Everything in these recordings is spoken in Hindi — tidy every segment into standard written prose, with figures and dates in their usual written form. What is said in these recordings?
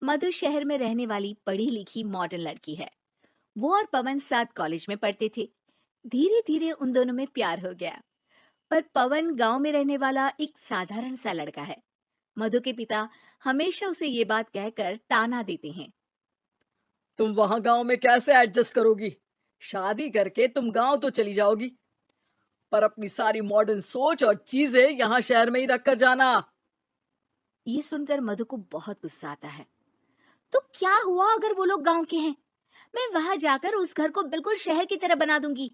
मधु शहर में रहने वाली पढ़ी लिखी मॉडर्न लड़की है। वो और पवन साथ कॉलेज में पढ़ते थे। धीरे धीरे उन दोनों में प्यार हो गया। पर पवन गांव में रहने वाला एक साधारण सा लड़का है। मधु के पिता हमेशा उसे ये बात कहकर ताना देते हैं। तुम वहां गांव में कैसे एडजस्ट करोगी? शादी करके तुम गांव तो चली जाओगी, पर अपनी सारी मॉडर्न सोच और चीजें यहाँ शहर में ही रख कर जाना। ये सुनकर मधु को बहुत गुस्सा आता है। तो क्या हुआ अगर वो लोग गांव के हैं? मैं वहां जाकर उस घर को बिल्कुल शहर की तरह बना दूंगी।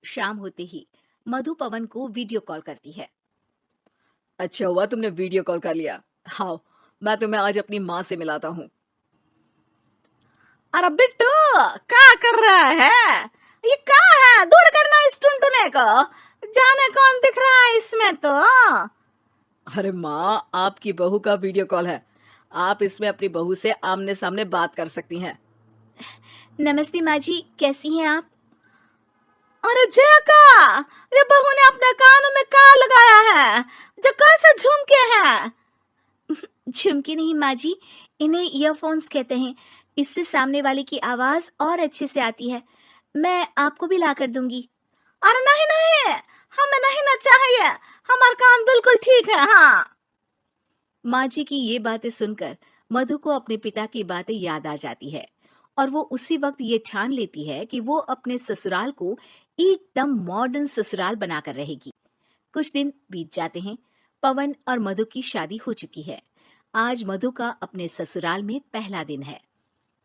शाम होते ही मधु पवन को वीडियो कॉल करती है। अच्छा हुआ तुमने वीडियो कॉल कर लिया। हाँ, मैं तुम्हें आज अपनी माँ से मिलाता हूँ। अरे बिट्टू, क्या कर रहा है? ये क्या है? दूर करना इस टुनटुने को। जाने कौन दिख रहा है इसमें तो। अरे माँ, आपकी बहू का वीडियो कॉल है। आप इसमें अपनी बहू से आमने सामने बात कर सकती हैं। नमस्ते माँ जी, कैसी हैं आप? अरे जयका, ये बहू ने अपने कानों में क्या लगाया है? जो कैसे झुमके हैं? झुमके नहीं माँ जी, इन्हें ईयरफोन्स कहते हैं। इससे सामने वाले की आवाज और अच्छे से आती है। मैं आपको भी ला कर दूंगी। अरे नहीं नहीं, हमें नहीं ना चाहिए। हमारा कान बिल्कुल ठीक है। हाँ। माँ जी की ये बातें सुनकर मधु को अपने पिता की बातें याद आ जाती है और वो उसी वक्त ये ठान लेती है कि वो अपने ससुराल को एकदम मॉडर्न ससुराल बनाकर रहेगी। कुछ दिन बीत जाते हैं। पवन और मधु की शादी हो चुकी है। आज मधु का अपने ससुराल में पहला दिन है।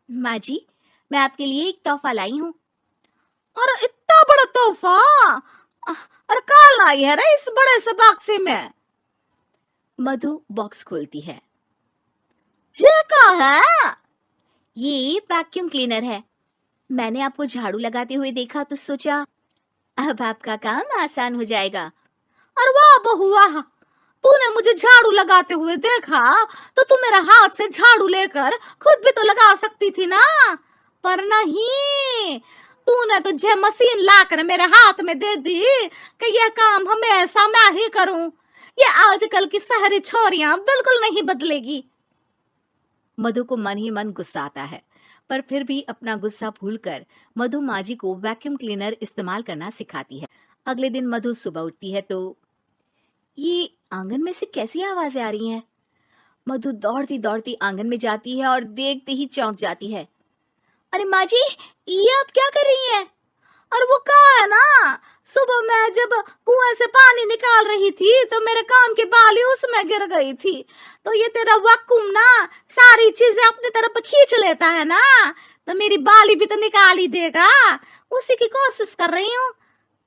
माँ जी, मैं आपके लिए एक तोहफा लाई हूँ। और इतना बड़ा तोहफा? अरे कहाँ लाई है रे इस बड़े से बक्से में? मधु बॉक्स खोलती है। ये क्या है? ये वैक्यूम क्लीनर है। मैंने आपको झाड़ू लगाते हुए देखा तो सोचा अब आपका काम आसान हो जाएगा। और वाह बहू वाह, तूने मुझे झाड़ू लगाते हुए देखा तो तू मेरा हाथ से झाड़ू लेकर खुद भी तो लगा सकती थी ना। पर नहीं, तूने तो जे मशीन लाकर मेरे हाथ में दे दी कि यह काम हमेशा मैं ही करूं। ये आजकल की शहरी छोरियां बिल्कुल नहीं बदलेगी। मधु को मन ही मन गुस्सा आता है, पर फिर भी अपना गुस्सा भूलकर मधु माँ जी को वैक्यूम क्लीनर इस्तेमाल करना सिखाती है। अगले दिन मधु सुबह उठती है तो ये आंगन में से कैसी आवाजें आ रही हैं? मधु दौड़ती दौड़ती आंगन में जाती है और देखते ही चौंक जाती है। अरे माँ जी, ये आप क्या कर रही हैं? और वो कहा है ना, सुबह मैं जब कुएं से पानी निकाल रही थी तो मेरे कान की बाली उसमें गिर गई थी। तो ये तेरा वक्कुम ना सारी चीजें अपनी तरफ खींच लेता है ना, तो मेरी बाली भी तो निकाल ही देगा। उसी की कोशिश कर रही हूँ,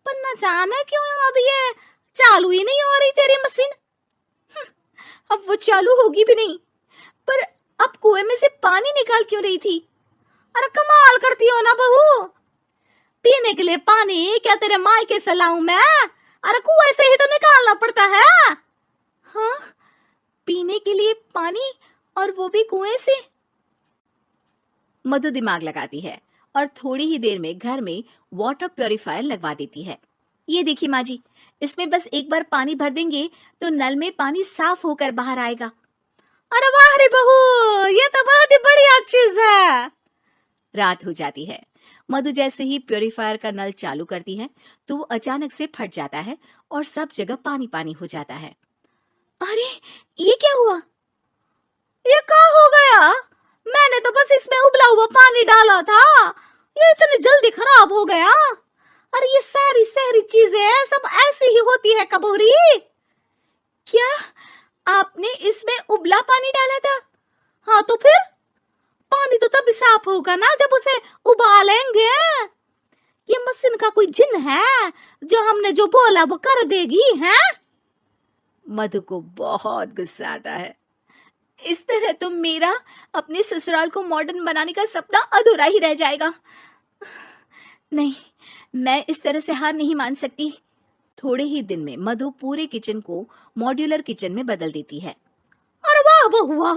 पर न जाने क्यों अब ये चालू ही नहीं हो रही तेरी मशीन। अब वो चालू होगी भी नहीं। पर अब कुएं में से पानी निकाल क्यों रही थी? अरे कमाल करती हो ना बहू। पीने के लिए पानी क्या तेरे मायके से लाऊं मैं? अरे कुएं से ही तो निकालना पड़ता है। हाँ, पीने के लिए पानी, और वो भी कुएं से। मधु दिमाग लगाती है और थोड़ी ही देर में घर में वाटर प्योरीफायर लगवा देती है। ये देखिए माँ जी, इसमें बस एक बार पानी भर देंगे तो नल में पानी साफ होकर बाहर आएगा। अरे वाह रे बहू, ये तो बहुत ही बढ़िया चीज है। रात हो जाती है। मधु जैसे ही प्योरीफायर का नल चालू करती है तो वो अचानक से फट जाता है और सब जगह पानी पानी हो जाता है। अरे ये क्या हुआ? ये क्या हो गया? मैंने तो बस इसमें उबला हुआ पानी डाला था, ये इतनी जल्दी खराब हो गया। अरे ये सारी शहरी चीजें सब ऐसी ही होती है कबूरी। क्या आपने इसमें उबला पानी डाला था? हाँ तो फिर पानी तो तभी साफ होगा ना जब उसे उबालेंगे। ये मशीन का कोई जिन है जो हमने जो बोला वो कर देगी है? मधु को बहुत गुस्सा आता है। इस तरह तो मेरा अपने ससुराल को मॉडर्न बनाने का सपना अधूरा ही रह जाएगा। नहीं, मैं इस तरह से हार नहीं मान सकती। थोड़े ही दिन में मधु पूरे किचन को मॉड्यूलर किचन में बदल देती है। अरे वाह बहुआ,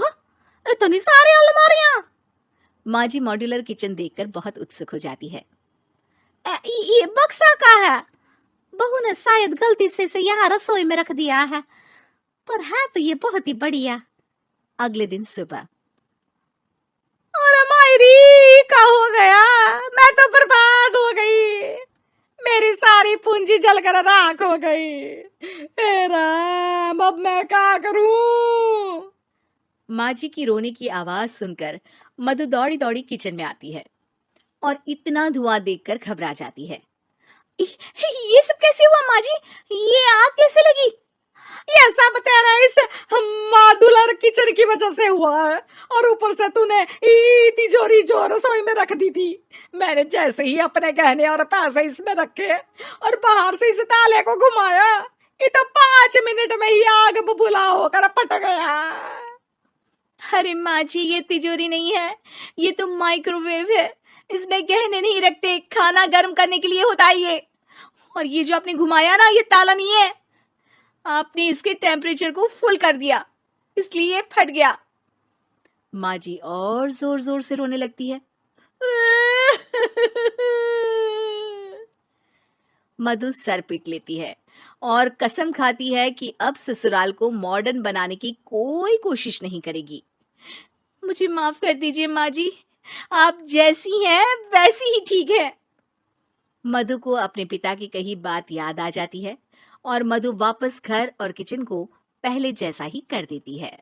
इतनी सारी अलमारियां। माँ जी मॉड्यूलर किचन देखकर बहुत उत्सुक हो जाती है। ये बक्सा का है? बहू ने शायद गलती से यहाँ रसोई में रख दिया है, पर है तो ये बहुत ही बढ़िया। अगले दिन सुबह मेरी का हो गया, मैं तो बर्बाद हो गई, मेरी सारी पूंजी जलकर राख हो गई। हे राम, अब मैं क्या करूं? माँ जी की रोने की आवाज सुनकर मधु दौड़ी दौड़ी किचन में आती है और इतना धुआं देखकर घबरा जाती है। ये सब कैसे हुआ माँ जी? ये आग कैसे लगी? ये सब तेरा इस माडुलर किचन की वजह से हुआ है, और ऊपर से तूने तिजोरी जो रसोई में रख दी थी, मैंने जैसे ही अपने गहने और पैसे इसमें रखे और बाहर से इस ताले को घुमाया, ये तो 5 मिनट में ही आग बबूला होकर फट गया। अरे माँ जी, ये तिजोरी नहीं है, ये तो माइक्रोवेव है, इसमें गहने नहीं रखते, खाना गर्म करने के लिए होता है ये। और ये जो आपने घुमाया ना, ये ताला नहीं है, आपने इसके टेम्परेचर को फुल कर दिया, इसलिए फट गया। माँ जी और जोर जोर से रोने लगती है। मधु सर पीट लेती है और कसम खाती है कि अब ससुराल को मॉडर्न बनाने की कोई कोशिश नहीं करेगी। मुझे माफ कर दीजिए माँ जी, आप जैसी हैं वैसी ही ठीक है। मधु को अपने पिता की कही बात याद आ जाती है और मधु वापस घर और किचन को पहले जैसा ही कर देती है।